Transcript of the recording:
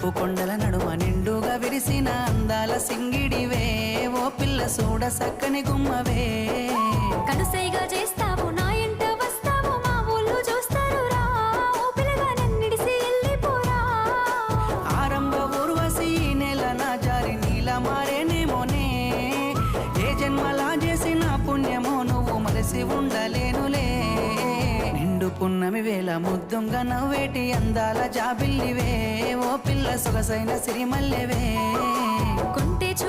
నిప్పు కొండల నడుమ నిండుగా విరిసిన అందాల సింగిడివే ఓ పిల్ల సూడ సక్కని గుమ్మవే కనుసైగా చేస్తావు నా ఇంట వస్తావు మా ఊళ్ళు చూస్తారు రా ఓ పిల్లగా నన్నిడిసి వెళ్ళిపోరా ఆరంభ ఊర్వశి నెల నా జారి నీల మారేనేమోనే ఏ జన్మలా చేసిన పుణ్యమో నువ్వు మరసి ఉండలేనులే నిండు పున్నమి వేళ ముద్దుంగా నవ్వేటి అందాల జాబిల్లివే ఓ పిల్ల సొగసైన సిరిమల్లెవే కొంటే చూ